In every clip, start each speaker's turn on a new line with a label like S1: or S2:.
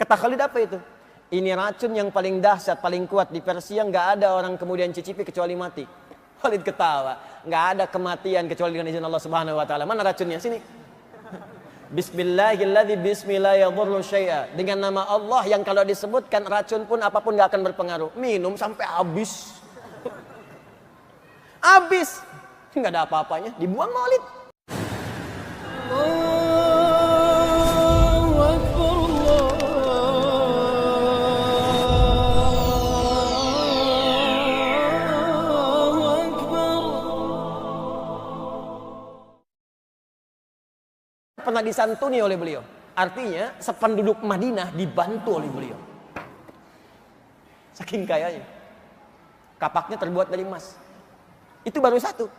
S1: Kata Khalid apa itu? Ini racun yang paling dahsyat, paling kuat di Persia, nggak ada orang kemudian cicipi kecuali mati. Khalid ketawa, nggak ada kematian kecuali dengan izin Allah Subhanahu wa taala. Mana racunnya? Sini. Bismillahilladzi bismillah yadhurru syai'a. Dengan nama Allah yang kalau disebutkan racun pun apapun nggak akan berpengaruh. Minum sampai habis. Habis. Nggak ada apa-apanya, dibuang Maulid. Pernah disantuni oleh beliau. Artinya sependuduk Madinah dibantu oleh beliau. Saking kayanya. Kapaknya terbuat dari emas. Itu baru satu.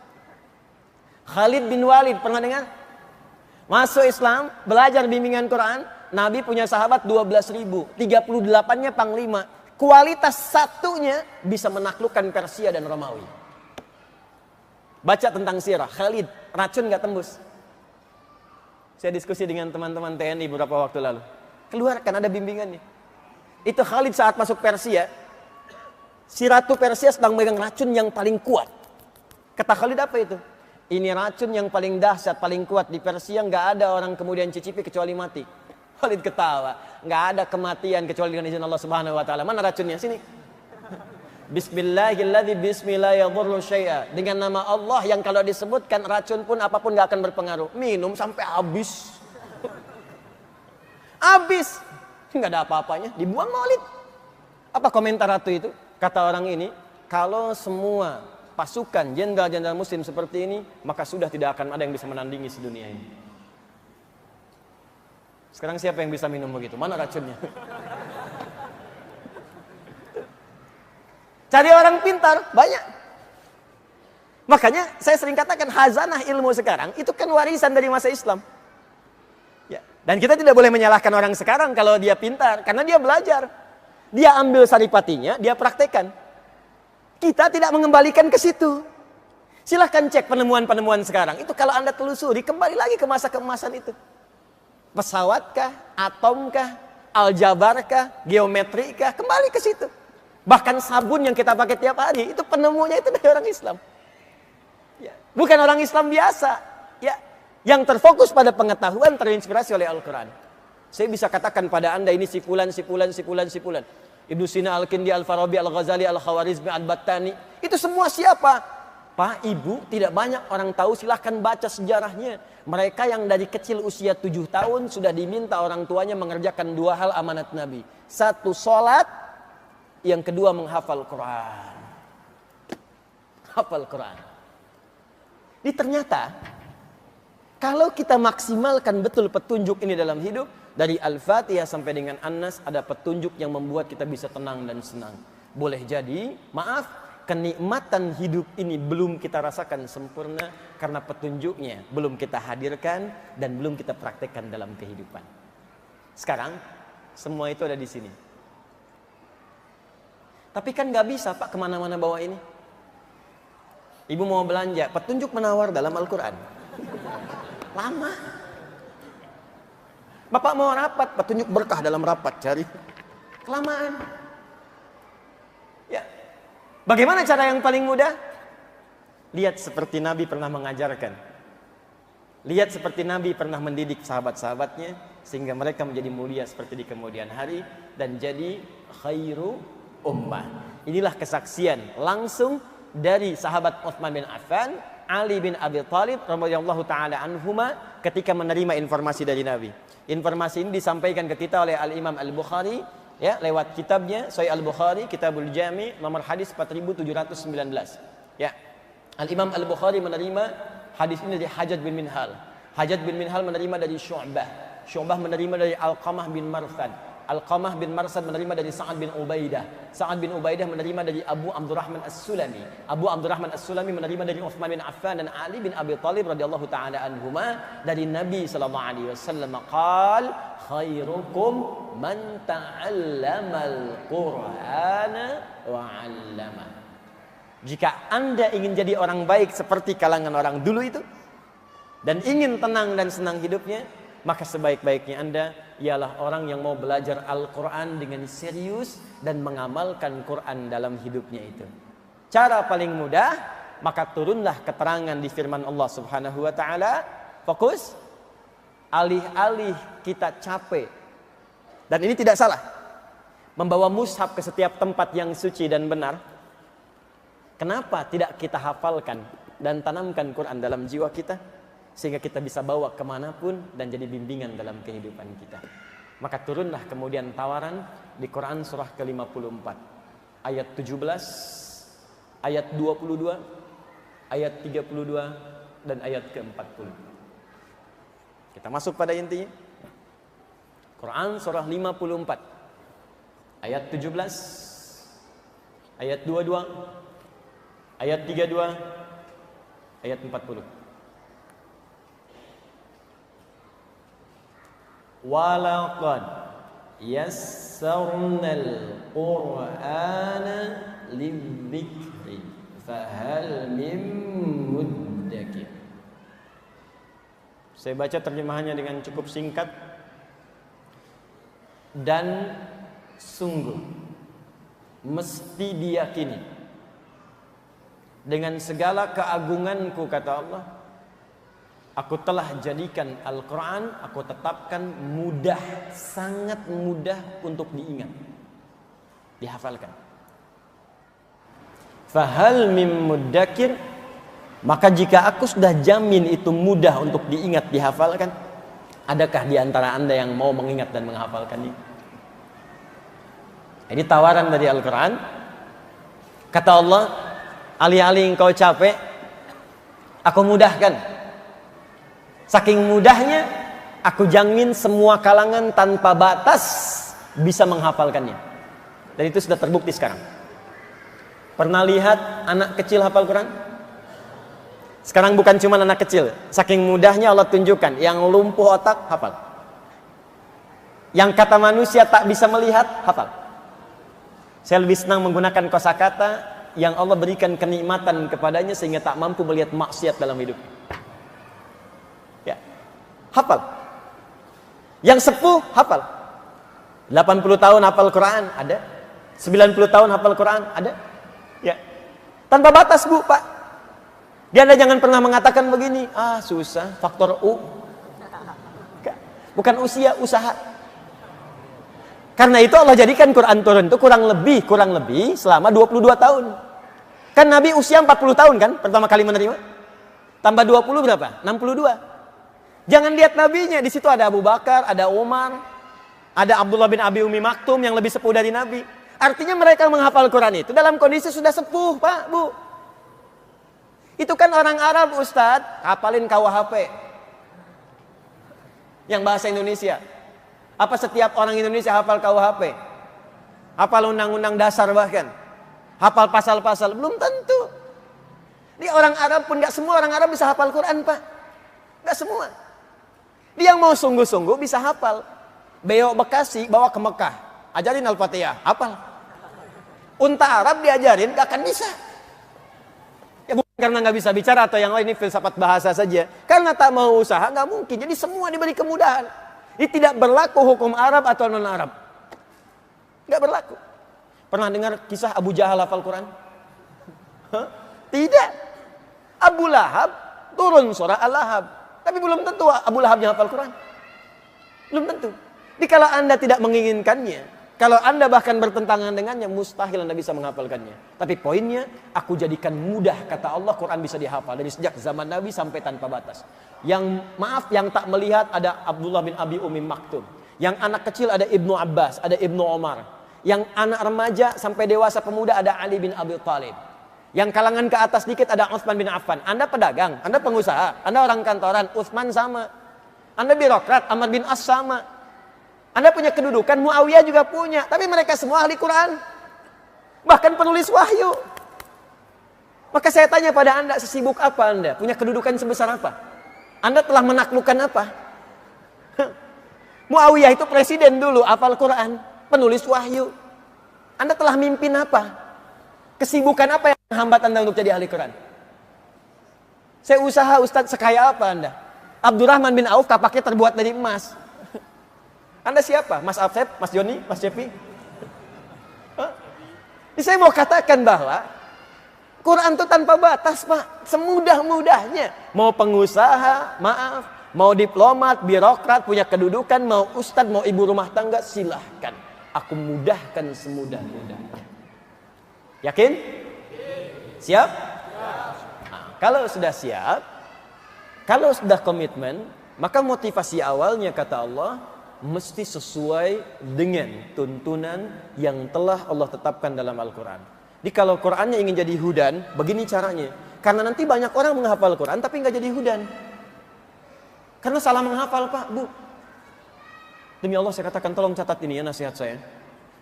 S1: Khalid bin Walid, pernah dengar? Masuk Islam, belajar bimbingan Quran. Nabi punya sahabat 12.000, 38-nya panglima. Kualitas satunya bisa menaklukkan Persia dan Romawi. Baca tentang sirah. Khalid, racun gak tembus. Saya diskusi dengan teman-teman TNI beberapa waktu lalu. Keluarkan, ada bimbingannya. Itu Khalid saat masuk Persia. Si Ratu Persia sedang megang racun yang paling kuat. Kata Khalid apa itu? Ini racun yang paling dahsyat, paling kuat di Persia. Nggak ada orang kemudian cicipi kecuali mati. Khalid ketawa. Nggak ada kematian kecuali dengan izin Allah Subhanahu wa taala. Mana racunnya? Sini. Bismillahilladzi bismillah yadhurru syai'a. Dengan nama Allah yang kalau disebutkan racun pun apapun nggak akan berpengaruh. Minum sampai habis. Habis. Nggak ada apa-apanya, dibuang Maulid. Apa komentar Ratu itu? Kata orang ini, kalau semua pasukan jenderal-jenderal muslim seperti ini, maka sudah tidak akan ada yang bisa menandingi sedunia ini. Sekarang siapa yang bisa minum begitu? Mana racunnya? Cari orang pintar, banyak. Makanya saya sering katakan khazanah ilmu sekarang itu kan warisan dari masa Islam. Ya. Dan kita tidak boleh menyalahkan orang sekarang kalau dia pintar, karena dia belajar. Dia ambil saripatinya, dia praktekkan. Kita tidak mengembalikan ke situ. Silahkan cek penemuan-penemuan sekarang. Itu kalau Anda telusuri, kembali lagi ke masa keemasan itu. Pesawatkah, atomkah, aljabarkah, geometrikah, kembali ke situ. Bahkan sabun yang kita pakai tiap hari, itu penemunya itu dari orang Islam. Ya. Bukan orang Islam biasa. Ya. Yang terfokus pada pengetahuan, terinspirasi oleh Al-Quran. Saya bisa katakan pada Anda ini si fulan. Ibnu Sina, Al-Kindi, Al-Farabi, Al-Ghazali, Al-Khawarizmi, Al-Battani. Itu semua siapa? Pak, Ibu, tidak banyak orang tahu, silahkan baca sejarahnya. Mereka yang dari kecil usia 7 tahun sudah diminta orang tuanya mengerjakan 2 hal amanat Nabi. 1, sholat. Yang kedua, menghafal Quran. Hafal Quran. Ini ternyata, kalau kita maksimalkan betul petunjuk ini dalam hidup, dari Al-Fatihah sampai dengan An-Nas, ada petunjuk yang membuat kita bisa tenang dan senang. Boleh jadi, maaf, kenikmatan hidup ini belum kita rasakan sempurna, karena petunjuknya belum kita hadirkan, dan belum kita praktekkan dalam kehidupan. Sekarang, semua itu ada di sini. Tapi kan gak bisa Pak kemana-mana bawa ini. Ibu mau belanja, petunjuk menawar dalam Al-Quran. Lama. Bapak mau rapat, petunjuk berkah dalam rapat, cari. Kelamaan. Ya. Bagaimana cara yang paling mudah? Lihat seperti Nabi pernah mengajarkan. Lihat seperti Nabi pernah mendidik sahabat-sahabatnya, sehingga mereka menjadi mulia seperti di kemudian hari, dan jadi khairu ummah. Inilah kesaksian langsung dari sahabat Utsman bin Affan, Ali bin Abi Thalib radhiyallahu taala anhuma ketika menerima informasi dari Nabi. Informasi ini disampaikan ke kita oleh Al-Imam Al-Bukhari, ya, lewat kitabnya Sahih Al-Bukhari, Kitabul Jami, nomor hadis 4719. Ya. Al-Imam Al-Bukhari menerima hadis ini dari Hajjaj bin Minhal. Hajjaj bin Minhal menerima dari Syu'bah. Syu'bah menerima dari Alqamah bin Marsad. Alqamah bin Marsad menerima dari Sa'ad bin Ubaidah. Sa'ad bin Ubaidah menerima dari Abu Abdurrahman As-Sulami. Abu Abdurrahman As-Sulami menerima dari Utsman bin Affan dan Ali bin Abi Thalib radhiyallahu taala anhuma dari Nabi sallallahu alaihi wasallam qaal khairukum man ta'allamal Qur'ana wa 'allama. Jika Anda ingin jadi orang baik seperti kalangan orang dulu itu dan ingin tenang dan senang hidupnya, maka sebaik-baiknya Anda ialah orang yang mau belajar Al-Quran dengan serius dan mengamalkan Quran dalam hidupnya itu. Cara paling mudah, maka turunlah keterangan di firman Allah Subhanahu wa taala, fokus, alih-alih kita capek. Dan ini tidak salah. Membawa mushaf ke setiap tempat yang suci dan benar. Kenapa tidak kita hafalkan dan tanamkan Quran dalam jiwa kita? Sehingga kita bisa bawa kemanapun dan jadi bimbingan dalam kehidupan kita. Maka turunlah kemudian tawaran di Quran surah ke-54 ayat 17, ayat 22, ayat 32 dan ayat ke-40. Kita masuk pada intinya. Quran surah 54 ayat 17, ayat 22, ayat 32, ayat 40. Walaqad yassarnal Qur'ana lidzikri fahal mim muddakir. Saya baca terjemahannya dengan cukup singkat. Dan sungguh mesti diyakini dengan segala keagunganku, kata Allah, aku telah jadikan Al-Quran, aku tetapkan mudah, sangat mudah untuk diingat, dihafalkan. Fahal mim muddakir, maka jika aku sudah jamin itu mudah untuk diingat, dihafalkan, adakah di antara anda yang mau mengingat dan menghafalkannya? Ini tawaran dari Al-Quran. Kata Allah, alih-alih engkau capek, aku mudahkan. Saking mudahnya, aku jamin semua kalangan tanpa batas bisa menghafalkannya. Dan itu sudah terbukti sekarang. Pernah lihat anak kecil hafal Quran? Sekarang bukan cuma anak kecil. Saking mudahnya Allah tunjukkan, yang lumpuh otak hafal, yang kata manusia tak bisa melihat hafal. Saya lebih senang menggunakan kosakata yang Allah berikan kenikmatan kepadanya sehingga tak mampu melihat maksiat dalam hidup. Ya, hafal. Yang sepuh hafal. 80 tahun hafal Quran ada. 90 tahun hafal Quran ada. Ya, tanpa batas Bu, Pak. Dia Anda jangan pernah mengatakan begini, susah, faktor U. Bukan usia, usaha. Karena itu Allah jadikan Quran turun itu kurang lebih selama 22 tahun. Kan Nabi usia 40 tahun kan pertama kali menerima. Tambah 20 berapa? 62. Jangan lihat nabinya, di situ ada Abu Bakar, ada Umar, ada Abdullah bin Abi Umi Maktum yang lebih sepuh dari Nabi. Artinya mereka menghafal Quran itu dalam kondisi sudah sepuh, Pak, Bu. Itu kan orang Arab, Ustadz, hafalin KUHP. Yang bahasa Indonesia. Apa setiap orang Indonesia hafal KUHP? Hafal undang-undang dasar bahkan? Hafal pasal-pasal? Belum tentu. Di orang Arab pun gak semua orang Arab bisa hafal Quran, Pak. Gak semua. Dia yang mau sungguh-sungguh bisa hafal. Beo Bekasi bawa ke Mekah, ajarin Al-Fatihah, hafal. Unta Arab diajarin gak akan bisa. Ya bukan karena gak bisa bicara atau yang lain, ini filsafat bahasa saja. Karena tak mau usaha gak mungkin. Jadi semua diberi kemudahan. Ini tidak berlaku hukum Arab atau non-Arab. Nggak berlaku. Pernah dengar kisah Abu Jahal hafal Quran? Tidak. Abu Lahab turun surah Al-Lahab. Tapi belum tentu Abu Lahabnya hafal Quran. Belum tentu. Jadi kalau Anda tidak menginginkannya, kalau Anda bahkan bertentangan dengannya, mustahil Anda bisa menghafalkannya. Tapi poinnya, aku jadikan mudah, kata Allah, Quran bisa dihafal. Dari sejak zaman Nabi sampai tanpa batas. Yang tak melihat ada Abdullah bin Abi Umi Maktum. Yang anak kecil ada Ibnu Abbas, ada Ibnu Omar. Yang anak remaja sampai dewasa pemuda ada Ali bin Abi Thalib. Yang kalangan ke atas dikit ada Utsman bin Affan. Anda pedagang, Anda pengusaha, Anda orang kantoran, Utsman sama. Anda birokrat, Amr bin As sama. Anda punya kedudukan, Muawiyah juga punya. Tapi mereka semua ahli Quran. Bahkan penulis wahyu. Maka saya tanya pada Anda, sesibuk apa Anda? Punya kedudukan sebesar apa? Anda telah menaklukkan apa? Muawiyah itu presiden dulu, hafal Quran, penulis wahyu. Anda telah mimpin apa? Kesibukan apa yang menghambat Anda untuk jadi ahli Quran? Saya usaha, Ustadz, sekaya apa Anda? Abdurrahman bin Auf kapaknya terbuat dari emas. Anda siapa? Mas Afsep, Mas Joni, Mas Cepi? Jadi saya mau katakan bahwa Quran itu tanpa batas, Pak. Semudah-mudahnya. Mau pengusaha, maaf. Mau diplomat, birokrat, punya kedudukan. Mau ustadz, mau ibu rumah tangga, silahkan. Aku mudahkan semudah-mudahnya. Yakin? Siap? Nah, kalau sudah siap, kalau sudah komitmen, maka motivasi awalnya kata Allah, mesti sesuai dengan tuntunan yang telah Allah tetapkan dalam Al-Quran. Jadi kalau Qurannya ingin jadi hudan, begini caranya. Karena nanti banyak orang menghafal Quran tapi nggak jadi hudan. Karena salah menghafal, Pak, Bu. Demi Allah saya katakan, tolong catat ini ya nasihat saya.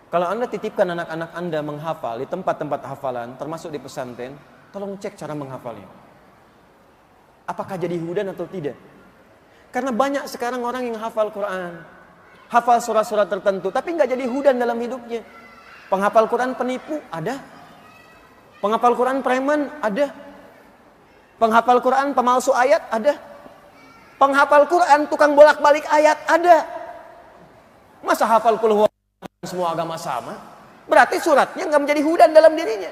S1: Kalau Anda titipkan anak-anak Anda menghafal di tempat-tempat hafalan, termasuk di pesantren, tolong cek cara menghafalnya. Apakah jadi hudan atau tidak? Karena banyak sekarang orang yang hafal Quran, hafal surat-surat tertentu, tapi nggak jadi hudan dalam hidupnya. Penghafal Quran penipu, ada. Penghafal Quran preman, ada. Penghafal Quran pemalsu ayat, ada. Penghafal Quran tukang bolak-balik ayat, ada. Masa hafal qul huwallahu semua agama sama? Berarti suratnya nggak menjadi hudan dalam dirinya.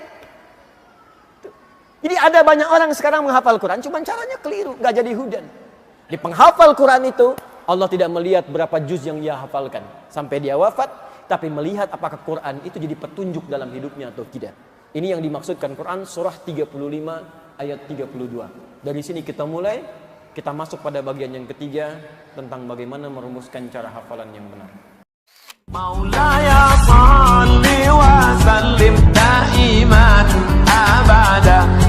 S1: Jadi ada banyak orang sekarang menghafal Quran, cuma caranya keliru, nggak jadi hudan. Di penghafal Quran itu Allah tidak melihat berapa juz yang ia hafalkan sampai dia wafat, tapi melihat apakah Quran itu jadi petunjuk dalam hidupnya atau tidak. Ini yang dimaksudkan Quran surah 35 ayat 32. Dari sini kita mulai, kita masuk pada bagian yang ketiga tentang bagaimana merumuskan cara hafalan yang benar.
S2: Maulaya salli wa sallim daiman abada